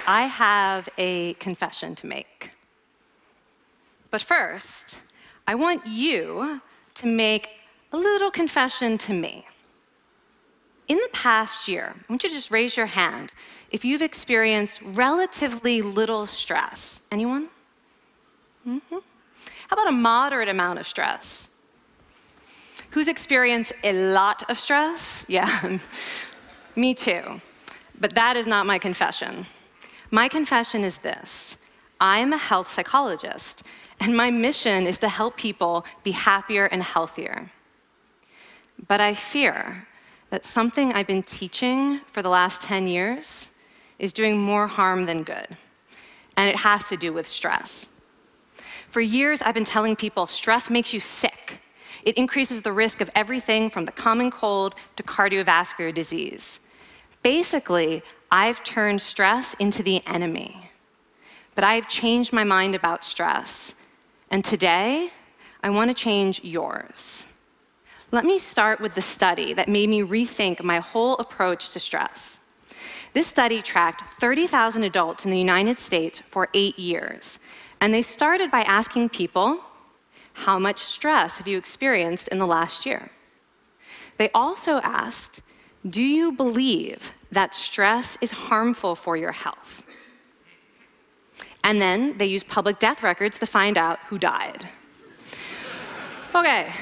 I have a confession to make. But first, I want you to make a little confession to me. In the past year, I want you to just raise your hand if you've experienced relatively little stress. Anyone? How about a moderate amount of stress? Who's experienced a lot of stress? Yeah, me too. But that is not my confession. My confession is this: I'm a health psychologist, and my mission is to help people be happier and healthier. But I fear that something I've been teaching for the last 10 years is doing more harm than good, and it has to do with stress. For years, I've been telling people stress makes you sick. It increases the risk of everything from the common cold to cardiovascular disease. Basically, I've turned stress into the enemy. But I've changed my mind about stress. And today, I want to change yours. Let me start with the study that made me rethink my whole approach to stress. This study tracked 30,000 adults in the United States for 8 years. And they started by asking people, how much stress have you experienced in the last year? They also asked, do you believe that stress is harmful for your health? And then they used public death records to find out who died. Okay,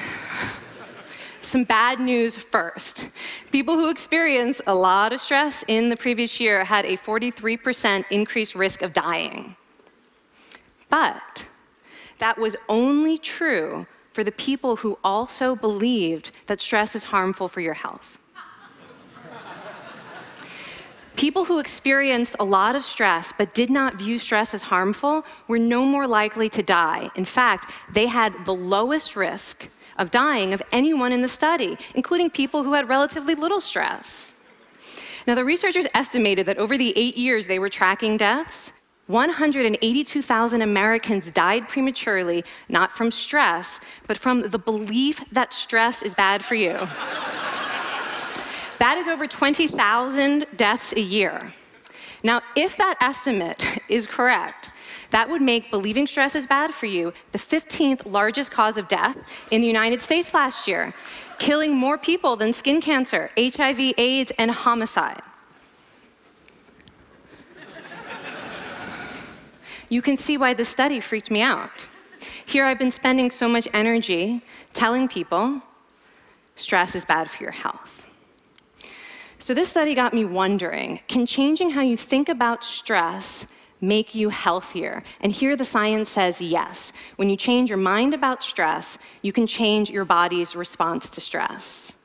some bad news first. People who experienced a lot of stress in the previous year had a 43% increased risk of dying. But that was only true for the people who also believed that stress is harmful for your health. People who experienced a lot of stress but did not view stress as harmful were no more likely to die. In fact, they had the lowest risk of dying of anyone in the study, including people who had relatively little stress. Now, the researchers estimated that over the 8 years they were tracking deaths, 182,000 Americans died prematurely, not from stress, but from the belief that stress is bad for you. That is over 20,000 deaths a year. Now, if that estimate is correct, that would make believing stress is bad for you the 15th largest cause of death in the United States last year, killing more people than skin cancer, HIV, AIDS, and homicide. You can see why this study freaked me out. Here I've been spending so much energy telling people stress is bad for your health. So this study got me wondering, can changing how you think about stress make you healthier? And here the science says yes. When you change your mind about stress, you can change your body's response to stress.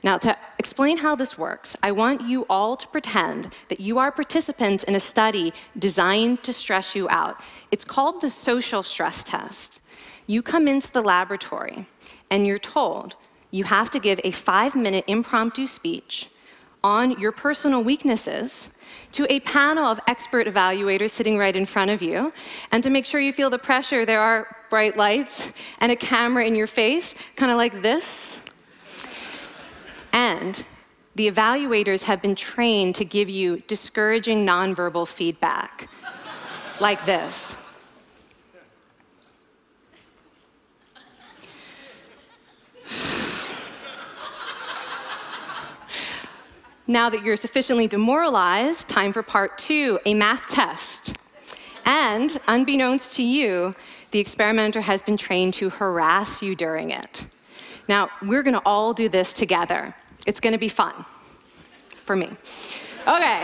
Now, to explain how this works, I want you all to pretend that you are participants in a study designed to stress you out. It's called the social stress test. You come into the laboratory, and you're told you have to give a 5-minute impromptu speech on your personal weaknesses to a panel of expert evaluators sitting right in front of you. And to make sure you feel the pressure, there are bright lights and a camera in your face, kind of like this. And the evaluators have been trained to give you discouraging nonverbal feedback, like this. Now that you're sufficiently demoralized, time for part 2, a math test. And unbeknownst to you, the experimenter has been trained to harass you during it. Now, we're going to all do this together. It's going to be fun. For me. Okay.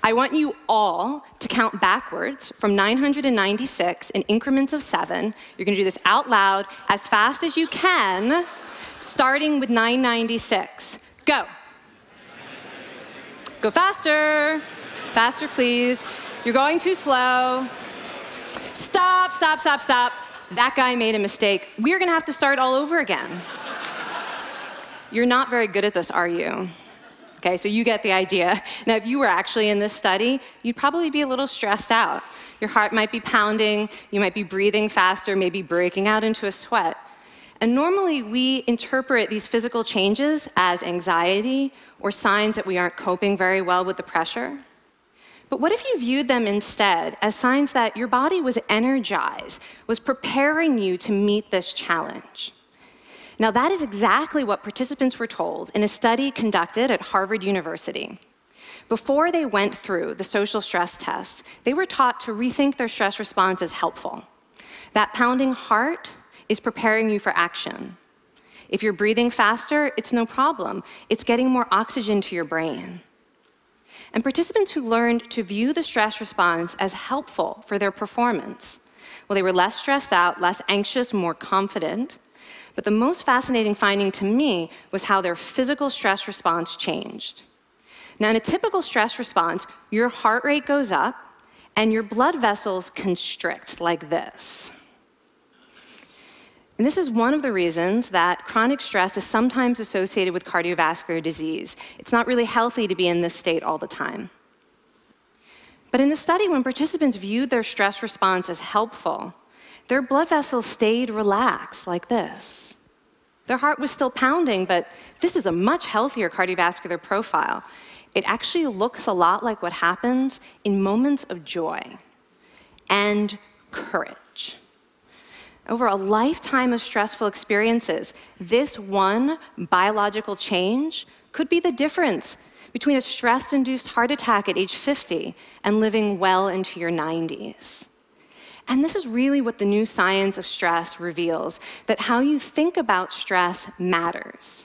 I want you all to count backwards from 996 in increments of 7. You're going to do this out loud as fast as you can, starting with 996. Go. Go faster. Faster, please. You're going too slow. Stop, stop, stop, stop. That guy made a mistake. We're going to have to start all over again. You're not very good at this, are you? Okay, so you get the idea. Now, if you were actually in this study, you'd probably be a little stressed out. Your heart might be pounding, you might be breathing faster, maybe breaking out into a sweat. And normally, we interpret these physical changes as anxiety or signs that we aren't coping very well with the pressure. But what if you viewed them instead as signs that your body was energized, was preparing you to meet this challenge? Now, that is exactly what participants were told in a study conducted at Harvard University. Before they went through the social stress test, they were taught to rethink their stress response as helpful. That pounding heart is preparing you for action. If you're breathing faster, it's no problem. It's getting more oxygen to your brain. And participants who learned to view the stress response as helpful for their performance, well, they were less stressed out, less anxious, more confident. But the most fascinating finding to me was how their physical stress response changed. Now, in a typical stress response, your heart rate goes up and your blood vessels constrict like this. And this is one of the reasons that chronic stress is sometimes associated with cardiovascular disease. It's not really healthy to be in this state all the time. But in the study, when participants viewed their stress response as helpful, their blood vessels stayed relaxed like this. Their heart was still pounding, but this is a much healthier cardiovascular profile. It actually looks a lot like what happens in moments of joy and courage. Over a lifetime of stressful experiences, this one biological change could be the difference between a stress-induced heart attack at age 50 and living well into your 90s. And this is really what the new science of stress reveals, that how you think about stress matters.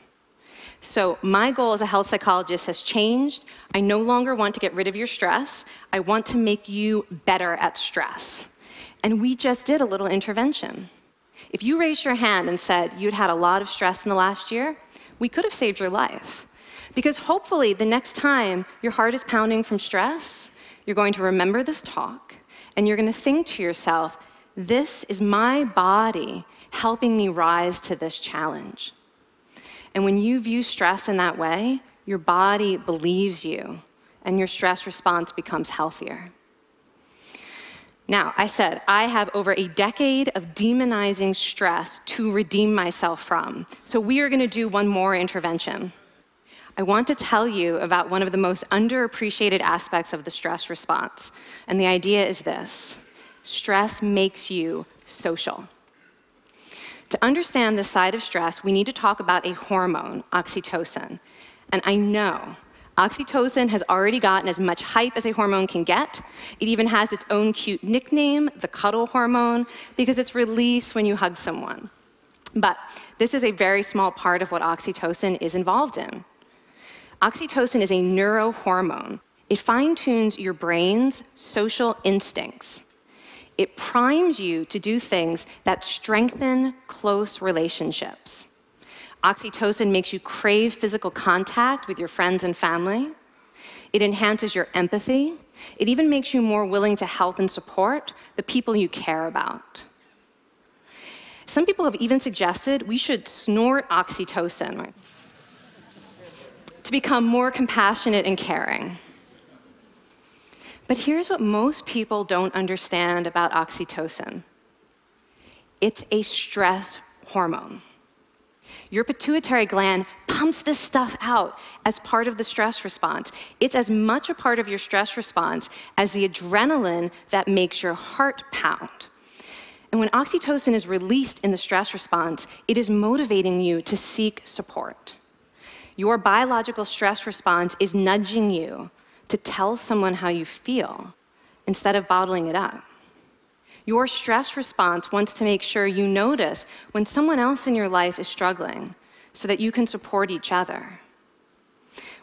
So my goal as a health psychologist has changed. I no longer want to get rid of your stress. I want to make you better at stress. And we just did a little intervention. If you raised your hand and said you'd had a lot of stress in the last year, we could have saved your life. Because hopefully the next time your heart is pounding from stress, you're going to remember this talk, and you're going to think to yourself, this is my body helping me rise to this challenge. And when you view stress in that way, your body believes you, and your stress response becomes healthier. Now, I said I have over a decade of demonizing stress to redeem myself from. So we are going to do one more intervention. I want to tell you about one of the most underappreciated aspects of the stress response. And the idea is this: stress makes you social. To understand this side of stress, we need to talk about a hormone, oxytocin. And I know oxytocin has already gotten as much hype as a hormone can get. It even has its own cute nickname, the cuddle hormone, because it's released when you hug someone. But this is a very small part of what oxytocin is involved in. Oxytocin is a neurohormone. It fine-tunes your brain's social instincts. It primes you to do things that strengthen close relationships. Oxytocin makes you crave physical contact with your friends and family. It enhances your empathy. It even makes you more willing to help and support the people you care about. Some people have even suggested we should snort oxytocin to become more compassionate and caring. But here's what most people don't understand about oxytocin. It's a stress hormone. Your pituitary gland pumps this stuff out as part of the stress response. It's as much a part of your stress response as the adrenaline that makes your heart pound. And when oxytocin is released in the stress response, it is motivating you to seek support. Your biological stress response is nudging you to tell someone how you feel instead of bottling it up. Your stress response wants to make sure you notice when someone else in your life is struggling so that you can support each other.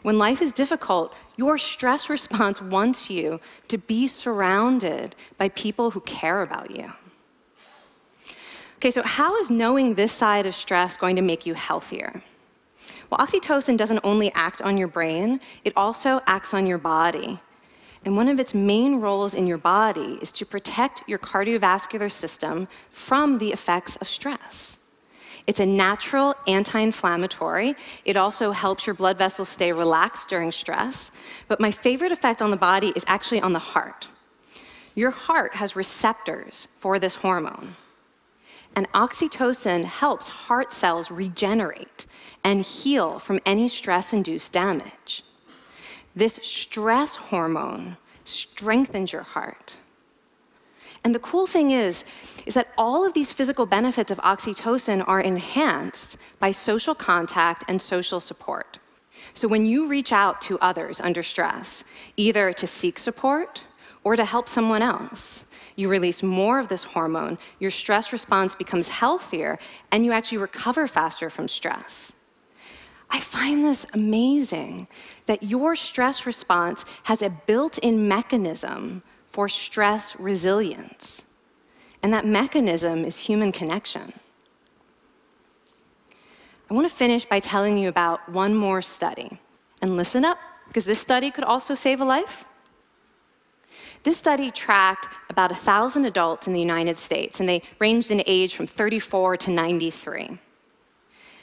When life is difficult, your stress response wants you to be surrounded by people who care about you. Okay, so how is knowing this side of stress going to make you healthier? Well, oxytocin doesn't only act on your brain, it also acts on your body. And one of its main roles in your body is to protect your cardiovascular system from the effects of stress. It's a natural anti-inflammatory. It also helps your blood vessels stay relaxed during stress. But my favorite effect on the body is actually on the heart. Your heart has receptors for this hormone. And oxytocin helps heart cells regenerate and heal from any stress-induced damage. This stress hormone strengthens your heart. And the cool thing is that all of these physical benefits of oxytocin are enhanced by social contact and social support. So when you reach out to others under stress, either to seek support or to help someone else, you release more of this hormone, your stress response becomes healthier, and you actually recover faster from stress. I find this amazing that your stress response has a built-in mechanism for stress resilience. And that mechanism is human connection. I want to finish by telling you about one more study. And listen up, because this study could also save a life. This study tracked about 1,000 adults in the United States, and they ranged in age from 34 to 93. And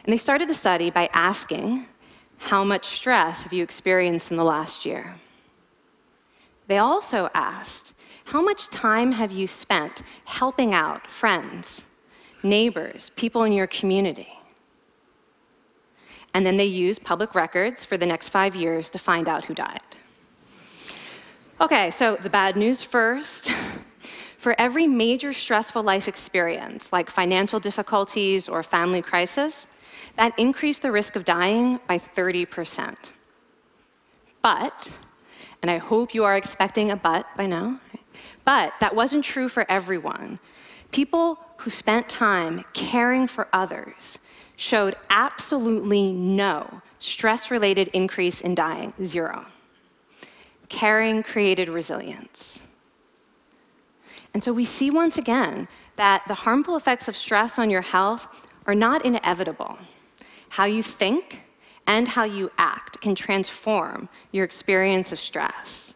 they started the study by asking, how much stress have you experienced in the last year? They also asked, how much time have you spent helping out friends, neighbors, people in your community? And then they used public records for the next 5 years to find out who died. Okay, so the bad news first. For every major stressful life experience, like financial difficulties or family crisis, that increased the risk of dying by 30%. But, and I hope you are expecting a but by now, but that wasn't true for everyone. People who spent time caring for others showed absolutely no stress-related increase in dying, 0. Caring created resilience. And so we see once again that the harmful effects of stress on your health are not inevitable. How you think and how you act can transform your experience of stress.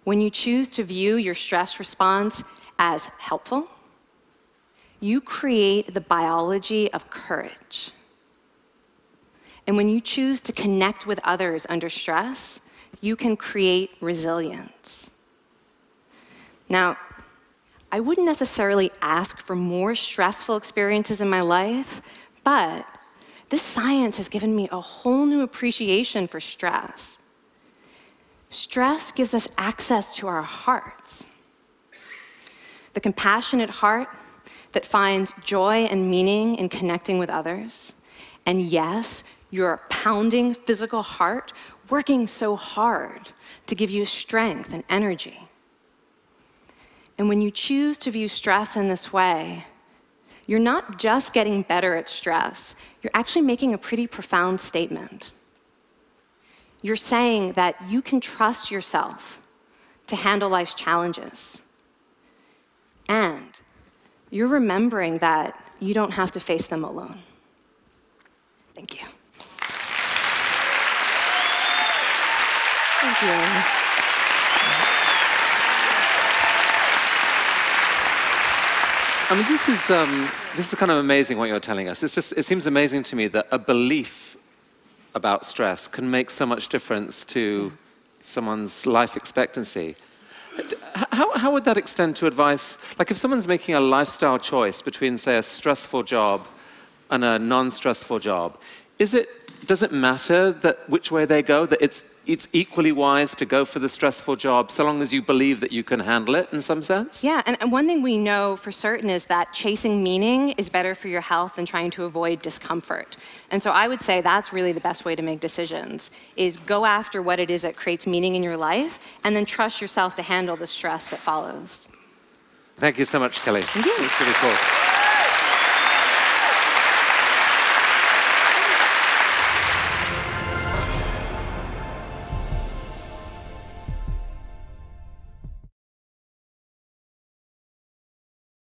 When you choose to view your stress response as helpful, you create the biology of courage. And when you choose to connect with others under stress, you can create resilience. Now, I wouldn't necessarily ask for more stressful experiences in my life, but this science has given me a whole new appreciation for stress. Stress gives us access to our hearts. The compassionate heart that finds joy and meaning in connecting with others. And yes, your pounding physical heart working so hard to give you strength and energy. And when you choose to view stress in this way, you're not just getting better at stress, you're actually making a pretty profound statement. You're saying that you can trust yourself to handle life's challenges. And you're remembering that you don't have to face them alone. Thank you. Thank you. I mean, this is kind of amazing what you're telling us. It seems amazing to me that a belief about stress can make so much difference to someone's life expectancy. How would that extend to advice? Like if someone's making a lifestyle choice between, say, a stressful job and a non-stressful job, does it matter that which way they go, that it's equally wise to go for the stressful job so long as you believe that you can handle it in some sense? Yeah, and one thing we know for certain is that chasing meaning is better for your health than trying to avoid discomfort. And so I would say that's really the best way to make decisions, is go after what it is that creates meaning in your life, and then trust yourself to handle the stress that follows. Thank you so much, Kelly. Thank you. It's really cool.